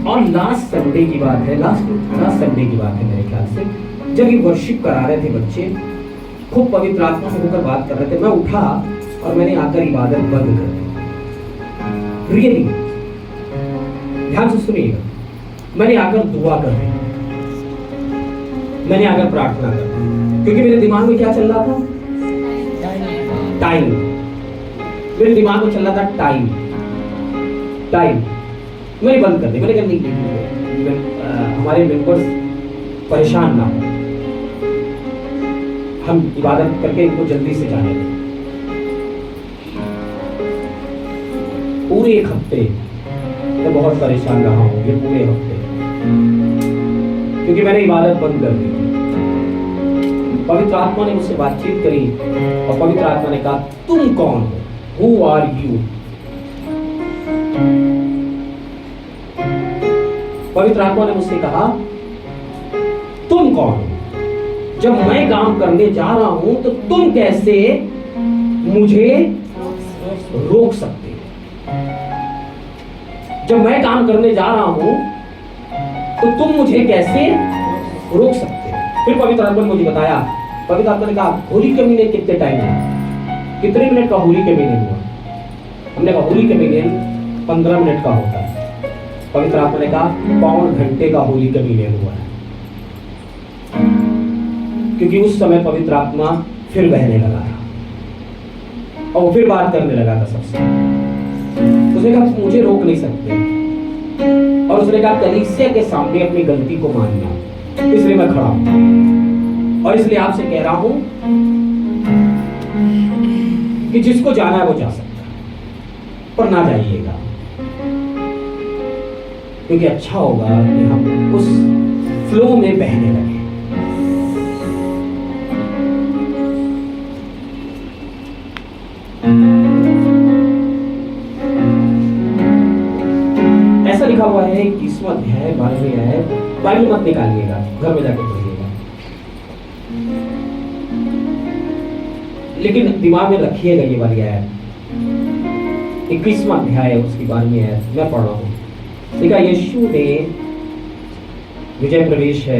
और last Sunday की बात है, लास्ट संडे की बात है मेरे ख्याल से, जब ये वर्शिप करा रहे थे बच्चे, खूब पवित्र आत्मा से होकर बात कर रहे थे, मैं उठा और मैंने आकर इबादत बंद कर दी। रियली ध्यान से सुनिएगा, मैंने आकर दुआ कर दी, मैंने आकर प्रार्थना कर दी, क्योंकि मेरे दिमाग में क्या चल रहा था? टाइम। मेरे दिमाग में चल रहा था टाइम। मैंने बंद कर दी। मैंने कहा नहीं, हमारे मेंबर्स परेशान ना हो, हम इबादत करके इनको जल्दी से जाने दें। पूरे एक हफ्ते मैं बहुत परेशान रहा हूँ, ये पूरे हफ्ते, क्योंकि मैंने इबादत बंद कर दी। पवित्र आत्मा ने मुझसे बातचीत करी और पवित्र आत्मा ने कहा, तुम कौन हो? Who are you? पवित्र आत्मा ने मुझसे कहा, तुम कौन हो? जब मैं काम करने जा रहा हूं तो तुम कैसे मुझे रोक सकते हो? जब मैं काम करने जा रहा हूं तो तुम मुझे कैसे रोक सकते हो? फिर पवित्र आत्मा ने मुझे बताया, पवित्र आत्मा ने कहा, होली कम्युनियन कितने टाइम है? कितने मिनट का होली कम्युनियन हुआ? हमने कहा होली कम्युनियन 15 मिनट का होता है। पवित्र आत्मा ने कहा, 1.25 घंटे का होली कम्युनियन हुआ है, क्योंकि उस समय पवित्र आत्मा फिर बहने लगा था और फिर बात करने लगा था सबसे। उसने कहा, मुझे रोक नहीं सकते, और उसने कहा, कलीसिया के सामने अपनी गलती को मानना, इसलिए मैं खड़ा हूं और इसलिए आपसे कह रहा हूं कि जिसको जाना है वो जा सकता है, पर ना जाइएगा, क्योंकि अच्छा होगा कि हम उस फ्लो में बहने लगे। ऐसा लिखा हुआ है 21वां अध्याय 12वें आयत, बाइबल मत निकालिएगा, घर में जाकर पढ़िएगा, लेकिन दिमाग में रखिएगा ये वाली आयत। 21वां अध्याय उसकी 12वीं आयत मैं पढ़ रहा हूं। देखा, यीशु ने विजय प्रवेश है,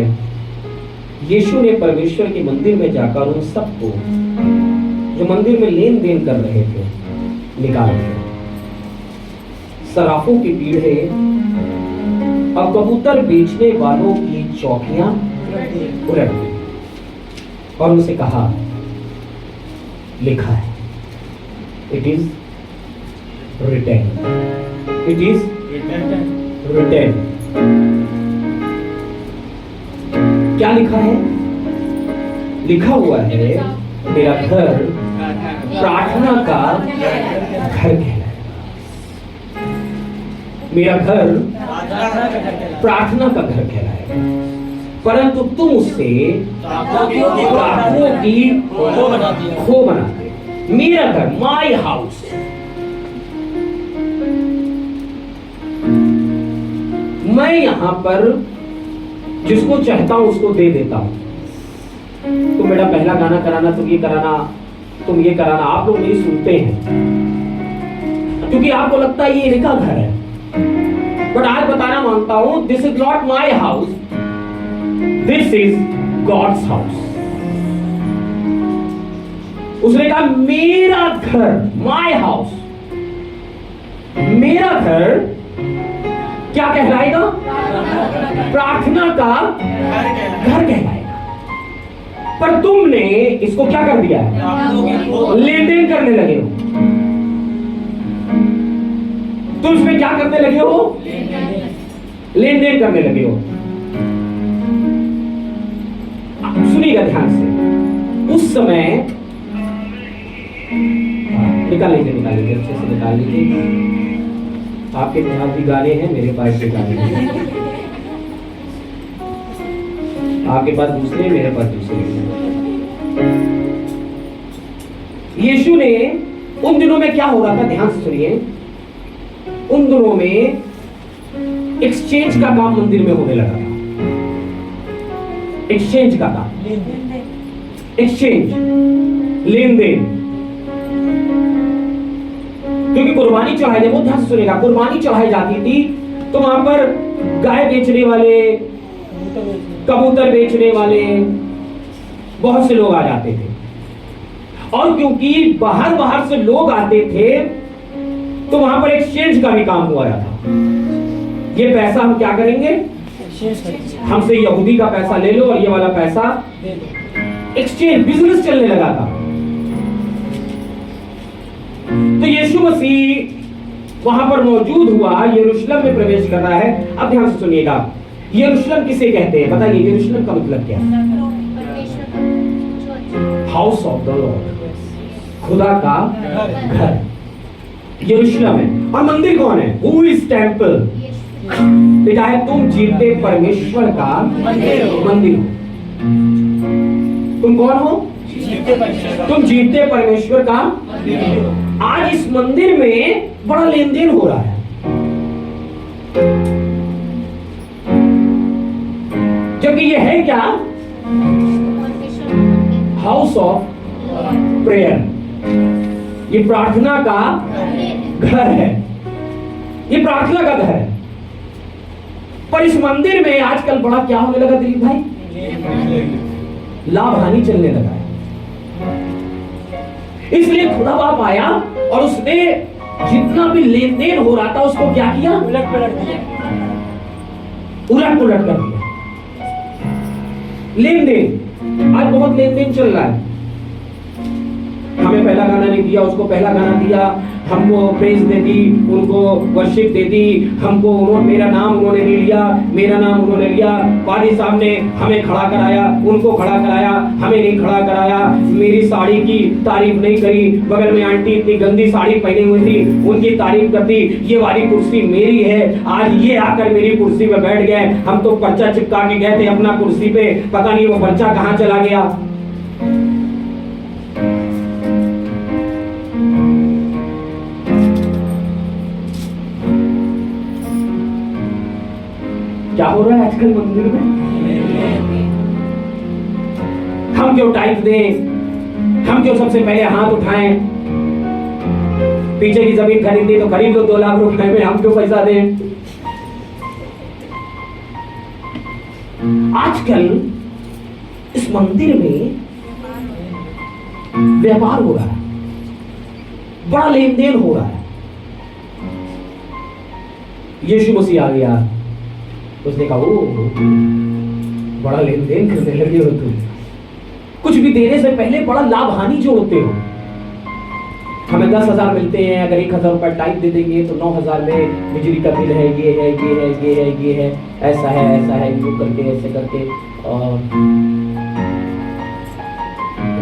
यीशु ने परमेश्वर के मंदिर में जाकर उन सबको जो मंदिर में लेन देन कर रहे थे निकाल दिया। सराफों की पीढ़े और कबूतर बेचने वालों की चौकियां उलट दी और उनसे कहा, लिखा है, it is written, it is written. क्या लिखा है? लिखा हुआ है, मेरा घर प्रार्थना का घर कहलाएगा। मेरा घर प्रार्थना का घर कहलाएगा, परंतु तुम उससे डाकुओं की खो बनाते। मेरा घर, माई हाउस, मैं यहां पर जिसको चाहता हूं उसको दे देता हूं। तुम मेरा पहला गाना कराना, तुम ये कराना, तुम ये कराना, आप लोग नहीं सुनते हैं क्योंकि आपको लगता है ये इनका घर है, बट आज बताना मानता हूं, this is not my house, this is God's house. उसने कहा, मेरा घर, माई हाउस, मेरा घर क्या कहलाएगा? प्रार्थना का घर कहलाएगा। पर तुमने इसको क्या कर दिया है? लेन देन करने लगे हो। तुम इसमें क्या करने लगे हो? लेन देन करने लगे हो। सुनिएगा ध्यान से, उस समय निकाल लीजिए अच्छे से निकाल लीजिए। आपके पास भी गाने हैं, मेरे पास भी गाने हैं, आपके पास दूसरे, मेरे पास दूसरे। यीशु ने उन दिनों में क्या हो रहा था, ध्यान से सुनिए। उन दिनों में एक्सचेंज का काम मंदिर में होने लगा था। एक्सचेंज का काम, एक्सचेंज, लेन देन, क्योंकि कुर्बानी चढ़ाई, वो ध्यान से सुनेगा, कुर्बानी चढ़ाई जाती थी तो वहां पर गाय बेचने वाले, कबूतर बेचने वाले बहुत से लोग आ जाते थे। और क्योंकि बाहर बाहर से लोग आते थे तो वहां पर एक्सचेंज का भी काम हुआ रहा था। ये पैसा हम क्या करेंगे, हमसे यहूदी का पैसा ले लो और ये वाला पैसा एक्सचेंज, बिजनेस चलने लगा था। तो यीशु मसीह वहां पर मौजूद हुआ, यरूशलेम में प्रवेश कर रहा है। अब ध्यान से सुनिएगा, यरूशलेम किसे कहते हैं बताइए? यरूशलेम का मतलब क्या है? हाउस ऑफ द लॉर्ड, खुदा का घर यरूशलेम है। और मंदिर कौन है? Who is temple? बेटा है तुम जीते परमेश्वर का मंदिर हो। तुम कौन हो? तुम जीते परमेश्वर का। आज इस मंदिर में बड़ा लेन देन हो रहा है। जबकि ये है क्या? हाउस ऑफ प्रेयर, ये प्रार्थना का घर है, ये प्रार्थना का घर है। पर इस मंदिर में आजकल बड़ा क्या होने लगा दिलीप भाई? लाभ हानि चलने लगा है। इसलिए खुदा बाप आया और उसने जितना भी लेन देन हो रहा था उसको क्या किया? उलट पुलट कर दिया। लेन देन, आज बहुत लेन देन चल रहा है। हमें पहला गाना नहीं दिया, उसको पहला गाना दिया, हमको प्रेज दे दी, उनको वर्शिप दे दी, हमको उन्होंने मेरा नाम उन्होंने नहीं लिया, मेरा नाम उन्होंने लिया। पादी साहब ने हमें खड़ा कराया, उनको खड़ा कराया, हमें नहीं खड़ा कराया। मेरी साड़ी की तारीफ नहीं करी, बगल में आंटी इतनी गंदी साड़ी पहनी हुई थी, उनकी तारीफ कर दी। ये वाली कुर्सी मेरी है, आज ये आकर मेरी कुर्सी पे बैठ गए। हम तो पर्चा चिपका के गए थे अपना कुर्सी पे, पता नहीं वो पर्चा कहाँ चला गया। क्या हो रहा है आजकल मंदिर में? हम क्यों टाइप दें, हम क्यों सबसे पहले हाथ उठाएं? पीछे की जमीन खरीदनी तो खरीद लो 2 लाख रुपए में, हम क्यों पैसा दें? आजकल इस मंदिर में व्यापार हो रहा है, बड़ा लेन देन हो रहा है। यीशु मसीह आ गया, उसने कहा ओ बड़ा लेन देन करने लगे हो तुम, कुछ भी देने से पहले बड़ा लाभ हानि जोड़ते हो। हमें 10,000 मिलते हैं, अगर 1,000 रुपए टाइप दे देंगे तो 9,000 में बिजली का बिल है, ये है, ये है, ये है, ये है, ऐसा है, ऐसा है, यूं करके ऐसे करके। और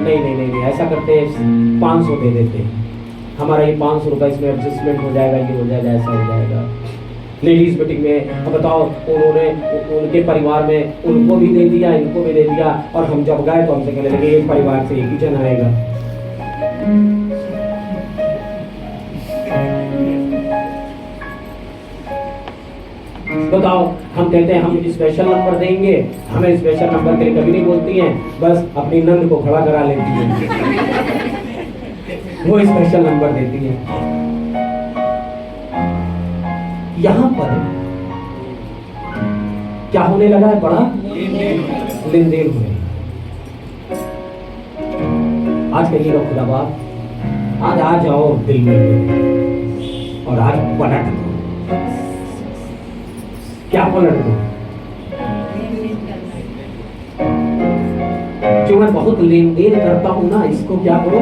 नहीं ऐसा करते 500 दे देते, हमारा ये 500 रुपए इसमें एडजस्टमेंट हो जाएगा, ये हो जाएगा, ऐसा हो जाएगा। लेडीज मीटिंग में बताओ, उन्होंने उनके परिवार में उनको भी दे दिया, इनको भी दे दिया, और हम जब गए तो हमसे कहने लगे एक परिवार से एक ही जन आएगा। बताओ, हम कहते हैं हम स्पेशल नंबर देंगे, हमें स्पेशल नंबर के लिए कभी नहीं बोलती हैं, बस अपनी नंद को खड़ा करा लेती हैं वो स्पेशल नंबर देती है। यहां पर क्या होने लगा है? बड़ा लेन देन होने लगा। आज कहिएगा खुदा बाप, आज आ जाओ दिल में और आज पलट दो। क्या पलट दो? जो मैं बहुत लेन देन करता हूं ना, इसको क्या करो?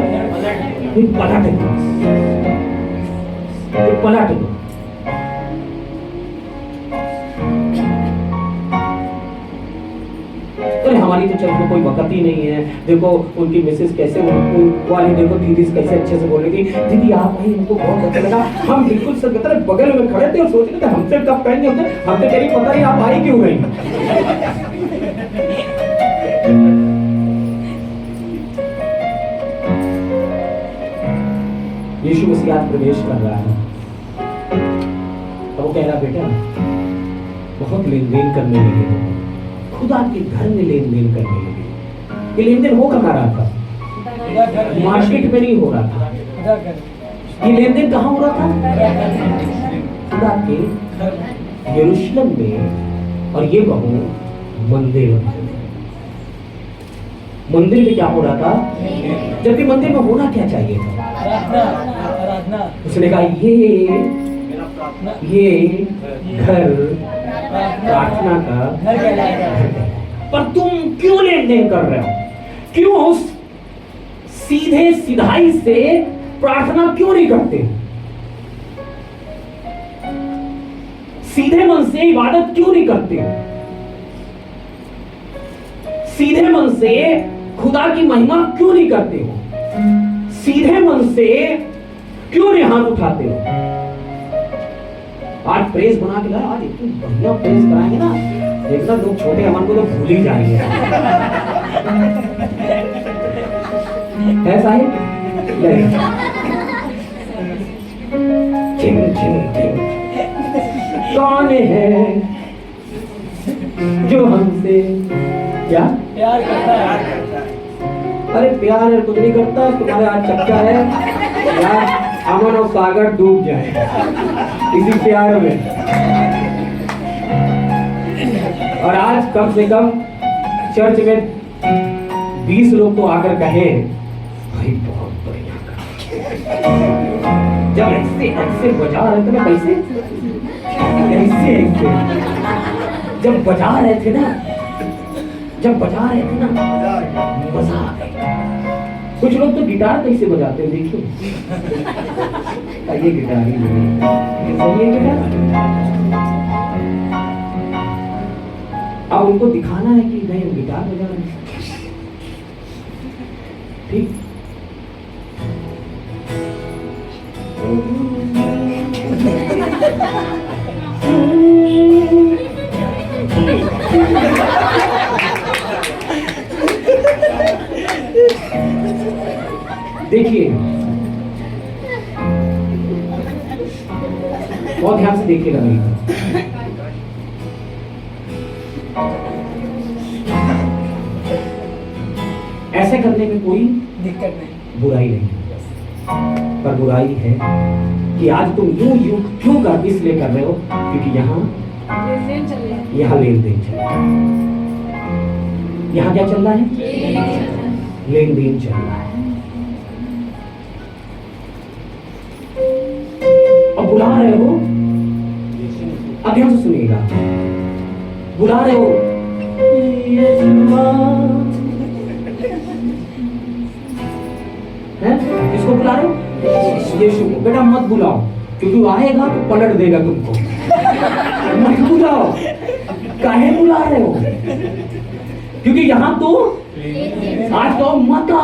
पलट दो, पलट दो। अरे हमारी तो चल कोई वक्त ही नहीं है। देखो उनकी मिसेस कैसे, वाली देखो दीदी कैसे अच्छे से बोल रही थी, दीदी आप भाई उनको बहुत अच्छा लगा। हम बिल्कुल सब बगल में खड़े थे और सोच रहे थे हमसे कब कहेंगे, हमसे तेरी पता नहीं आप आई क्यों गई। यीशु मसीह आज प्रवेश कर रहा है, तो वो कह रहा बेटा बहुत लेन देन करने लगे हो, खुदा के घर में लेन देन करने लगे। ये लेन देन हो कहाँ रहा था? मार्केट में नहीं हो रहा था। ये लेन देन कहाँ हो रहा था? खुदा के यरूशलेम में और ये बहू मंदिर में। मंदिर में क्या हो रहा था? जबकि मंदिर में होना क्या चाहिए था? उसने कहा ये घर प्रार्थना का घर। पर तुम क्यों लेन देन कर रहे हो? क्यों सीधे सिधाई से प्रार्थना क्यों नहीं करते? सीधे मन से इबादत क्यों नहीं करते? सीधे मन से खुदा की महिमा क्यों नहीं करते हो? सीधे मन से क्यों नहीं हाथ उठाते हो? आज प्रेस बना के लाया, आज इतनी बढ़िया प्रेस कराएंगे ना, देखना लोग छोटे अमन को तो भूल ही जाएंगे। ऐसा ही कौन है जो हमसे क्या प्यार करता है? अरे प्यार कुछ नहीं करता, तुम्हारे आज चक्का है यार, अमन और सागर डूब जाए इसी प्यार में। और आज कम से कम चर्च में 20 लोग तो आकर कहे भाई बहुत बढ़िया। जब ऐसे बजा रहे थे ना, कैसे जब बजा रहे थे ना, मजा आ गया। कुछ लोग तो गिटार कैसे बजाते हैं देखिए। ये गिटार ही नहीं सही है गिटार। अब उनको दिखाना है कि नहीं गिटार बजा रहे हैं, ठीक। देखिए बहुत ध्यान से देखिएगा मेरी। ऐसे करने में कोई दिक्कत नहीं, बुराई नहीं, पर बुराई है कि आज तुम यूं क्यों कर इसलिए कर रहे हो क्योंकि यहाँ लेन देन चल रहा है। यहाँ क्या चल रहा है? लेन देन चल रहा है। अब बुला रहे हो, अब ध्यान से सुनिएगा, बुला रहे हो किसको बुला रहे हो? यीशु को। बेटा मत बुलाओ क्योंकि वो आएगा तो पलट देगा तुमको। मत बुलाओ। काहे बुला रहे हो? क्योंकि यहाँ तो आज तो मत आ,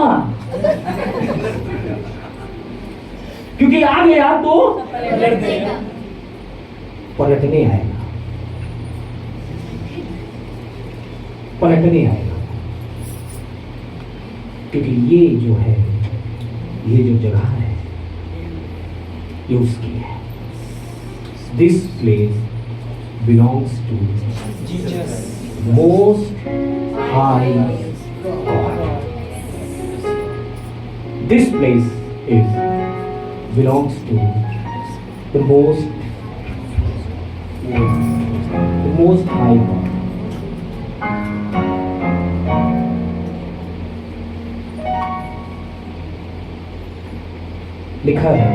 क्योंकि आ गया तो पलटने आएगा, पलटने आएगा। क्योंकि ये जो है, ये जो जगह है ये उसकी है। This place belongs to Jesus most high God. This place is belongs to the most high God. लिखा है,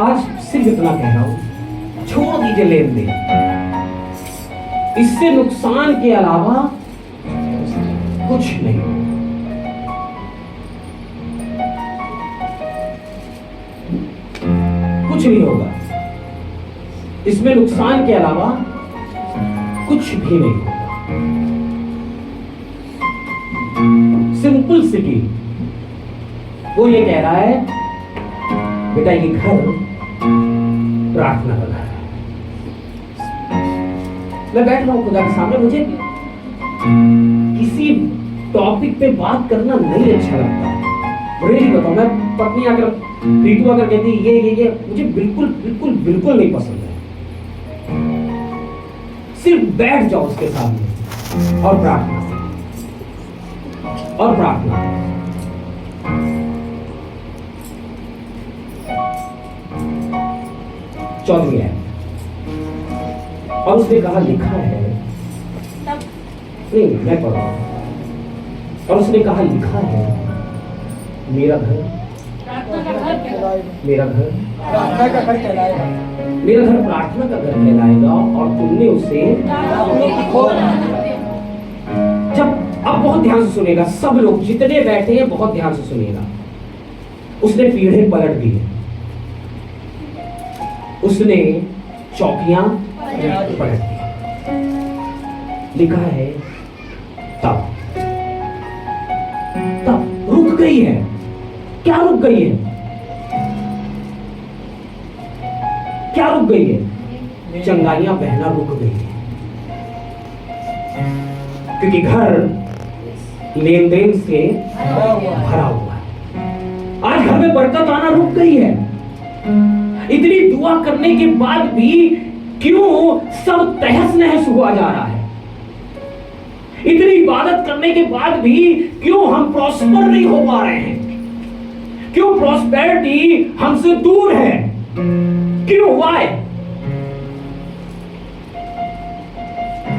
आज सिर्फ इतना कह रहा हूं, छोड़ दीजिए लेन देन, इससे नुकसान के अलावा कुछ नहीं। कुछ नहीं होगा, इसमें नुकसान के अलावा कुछ भी नहीं होगा। सिंपल सिटी वो ये कह रहा है, बेटा ये घर प्रार्थना का घर है। मैं बैठ रहा हूं खुदा के सामने, मुझे किसी टॉपिक पे बात करना नहीं अच्छा लगता। रियली बताऊं, मैं पत्नी आकर प्रीतु आकर कहती ये मुझे बिल्कुल बिल्कुल बिल्कुल नहीं पसंद है। सिर्फ बैठ जाओ उसके सामने और प्रार्थना और प्रार्थना। चौथी है, और उसने कहा लिखा है, तब नहीं मैं पढ़ रहा हूं। और उसने कहा लिखा है, मेरा घर प्रार्थना का घर कहलाएगा। मेरा घर प्रार्थना का घर कहलाएगा। मेरा घर प्रार्थना का घर कहलाएगा। और तुमने उसे जब, अब बहुत ध्यान से सुनेगा सब लोग जितने बैठे हैं, बहुत ध्यान से सुनेगा। उसने पीढ़े पलट दिए, उसने चौकियां पलट दी। लिखा है तब रुक गई है। क्या रुक गई है? क्या रुक गई है? चंगाइयां बहना रुक गई है, क्योंकि घर लेन देन से भरा हुआ है। आज घर में बरकत आना रुक गई है। इतनी दुआ करने के बाद भी क्यों सब तहस नहस हुआ जा रहा है? इतनी इबादत करने के बाद भी क्यों हम प्रॉस्पर नहीं हो पा रहे हैं? क्यों प्रॉस्पेरिटी हमसे दूर है? क्यों हुआ है?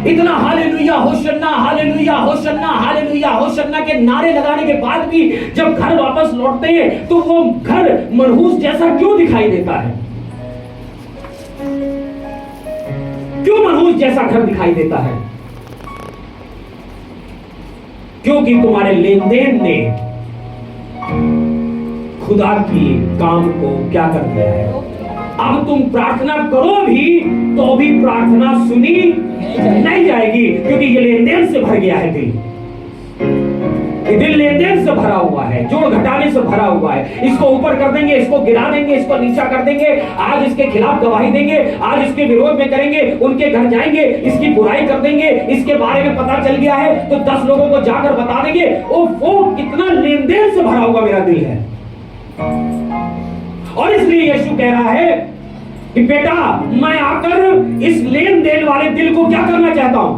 इतना हालेलुया होशन्ना, हालेलुया होशन्ना, हालेलुया होशन्ना के नारे लगाने के बाद भी जब घर वापस लौटते हैं तो वो घर मनहूस जैसा क्यों दिखाई देता है? क्यों मनहूस जैसा घर दिखाई देता है? क्योंकि तुम्हारे लेन देन ने खुदा की काम को क्या कर दिया है? अब तुम प्रार्थना करो भी तो भी प्रार्थना सुनी नहीं जाएगी, क्योंकि ये लेन देन से भर गया है दिल। ये दिल लेन देन से भरा हुआ है, जोड़ घटाने से भरा हुआ है। इसको ऊपर कर देंगे, इसको गिरा देंगे, इसको नीचा कर देंगे, आज इसके खिलाफ गवाही देंगे, आज इसके विरोध में करेंगे, उनके घर जाएंगे, इसकी बुराई कर देंगे, इसके बारे में पता चल गया है तो 10 लोगों को जाकर बता देंगे। वो कितना लेन देन से भरा हुआ मेरा दिल है। और इसलिए यीशु कह रहा है कि बेटा मैं आकर इस लेन देन वाले दिल को क्या करना चाहता हूं?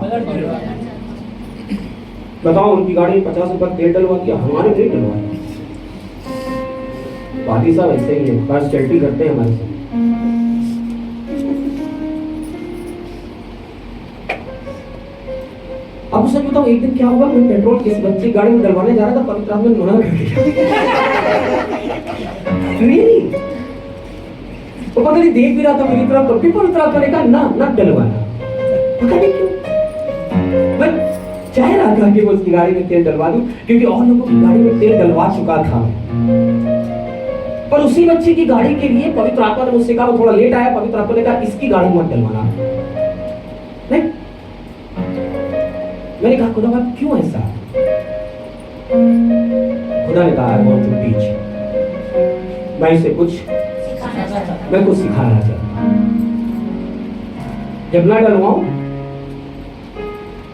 बताओ, उनकी गाड़ी में 50 रुपए तेल डलवा दिया, हमारे नहीं डलवाया। पादी साहब ऐसे ही है, बस चलती करते हैं हमारे साथ। अब सच बताओ, एक दिन क्या हुआ, मैं पेट्रोल किसी बच्चे की गाड़ी में डलवाने जा रहा था, पवित्र आत्मा ने मना कर दिया। Really? वो पता नहीं देख भी रहा था मेरी तरफ, कभी पवित्र आत्मा ने कहा ना डलवाना। पता नहीं क्यों, मैं चाह रहा था कि वो उसकी गाड़ी में तेल डलवा दूं, क्योंकि और लोगों की गाड़ी में तेल डलवा चुका था। पर उसी बच्चे की गाड़ी के लिए पवित्र आत्मा ने मुझसे कहा, वो थोड़ा लेट आया, पवित्र आत्मा ने कहा इसकी गाड़ी मत डलवाना। नहीं, मैंने कहा खुदा बात क्यों ऐसा? खुदा ने कहा आई वांट टू टीच, मैं इसे कुछ सिखाना चाहता हूं। जब ना डलवाऊं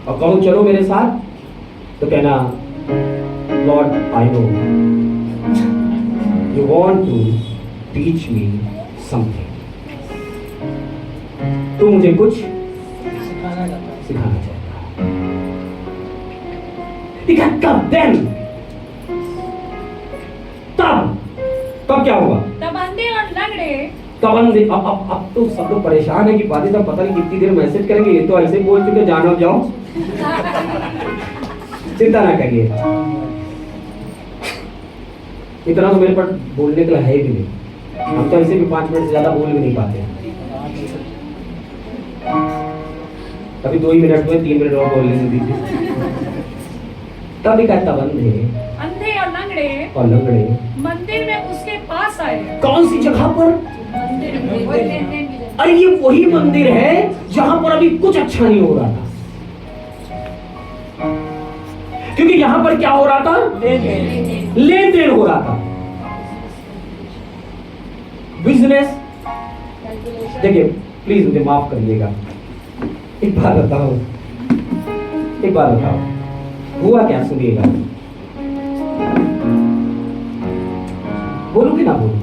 और कहूं चलो मेरे साथ, तो कहना lord I know you want to teach me something, तू मुझे कुछ सिखाना चाहता है। तब क्या हुआ? तब अंधे और लंगड़े, तब अंधे, अब तो सब लोग परेशान है कि बातें सब पता नहीं कितनी देर मैसेज करेंगे, ये तो ऐसे बोल चुके जानो जाओ। चिंता ना करिए, इतना तो मेरे पर बोलने के लिए है भी नहीं। हम तो ऐसे भी 5 मिनट से ज्यादा बोल भी नहीं पाते। अभी 2 ही मिनट में 3 मिनट और बोल लेने दीजिए। तब कहता अंधे और लंगड़े मंदिर में उसके पास आए। कौन सी जगह पर? मंदिर में, वही लेन देन की जगह। अरे ये वही मंदिर है जहां पर अभी कुछ अच्छा नहीं हो रहा था, क्योंकि यहां पर क्या हो रहा था? लेन देन हो रहा था, बिजनेस। देखिए प्लीज मुझे माफ करिएगा, एक बात बताओ, हुआ क्या? सुनिएगा, बोलूं कि ना बोलूं?